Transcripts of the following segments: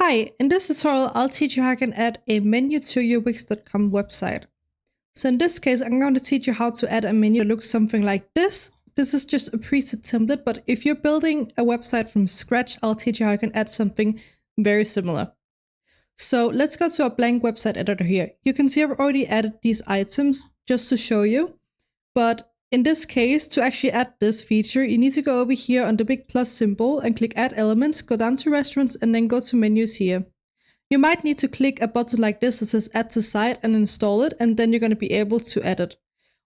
Hi, in this tutorial I'll teach you how you can add a menu to your Wix.com website. So in this case I'm going to teach you how to add a menu that looks something like this. This is just a preset template, but if you're building a website from scratch, I'll teach you how you can add something very similar. So let's go to a blank website editor here. You can see I've already added these items just to show you, but in this case, to actually add this feature, you need to go over here on the big plus symbol and click Add Elements, go down to Restaurants, and then go to Menus here. You might need to click a button like this that says Add to Site and install it, and then you're going to be able to add it.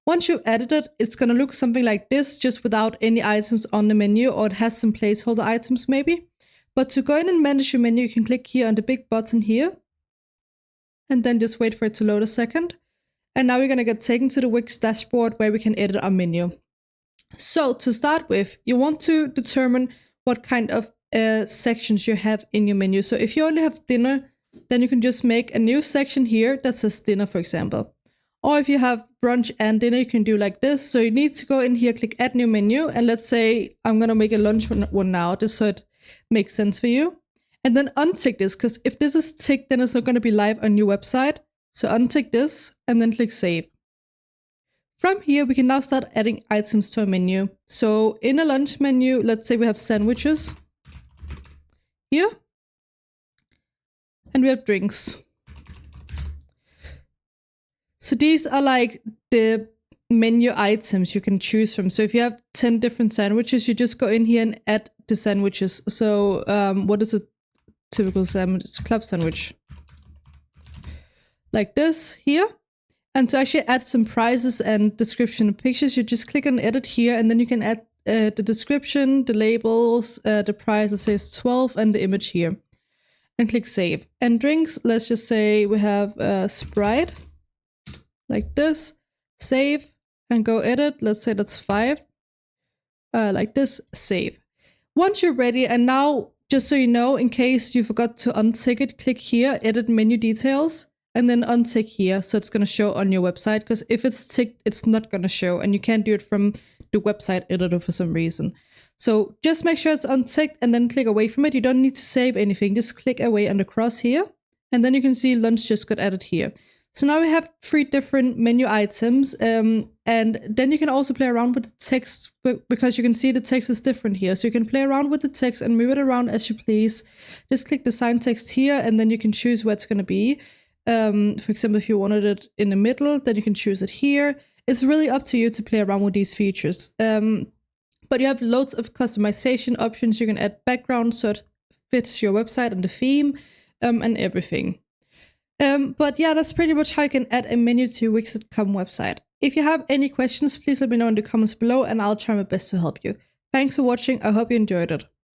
Once you've added it, it's going to look something like this, just without any items on the menu, or it has some placeholder items maybe. But to go in and manage your menu, you can click here on the big button here, and then just wait for it to load a second. And now we're going to get taken to the Wix dashboard where we can edit our menu. So to start with, you want to determine what kind of sections you have in your menu. So if you only have dinner, then you can just make a new section here that says dinner, for example. Or if you have brunch and dinner, you can do like this. So you need to go in here, click Add New Menu. And let's say I'm going to make a lunch one now, just so it makes sense for you. And then untick this, because if this is ticked, then it's not going to be live on your website. So untick this and then click Save. From here, we can now start adding items to our menu. So in a lunch menu, let's say we have sandwiches here, and we have drinks. So these are like the menu items you can choose from. So if you have 10 different sandwiches, you just go in here and add the sandwiches. So what is a typical sandwich? It's a club sandwich. Like this here. And to actually add some prices and description and pictures, you just click on edit here, and then you can add the description, the labels, the price that says 12, and the image here. And click save. And drinks, let's just say we have Sprite. Like this. Save. And go edit. Let's say that's 5. Like this. Save. Once you're ready, and now just so you know, in case you forgot to untick it, click here, edit menu details. And then untick here, so it's going to show on your website, because if it's ticked, it's not going to show, and you can't do it from the website editor for some reason. So just make sure it's unticked and then click away from it. You don't need to save anything, just click away on the cross here, and then you can see lunch just got added here. So now we have 3 different menu items, and then you can also play around with the text, because you can see the text is different here. So you can play around with the text and move it around as you please. Just click design text here, and then you can choose where it's going to be. For example, if you wanted it in the middle, then you can choose it here. It's really up to you to play around with these features. But you have loads of customization options. You can add background so it fits your website and the theme, and everything. But yeah, that's pretty much how you can add a menu to your Wix.com website. If you have any questions, please let me know in the comments below, and I'll try my best to help you. Thanks for watching. I hope you enjoyed it.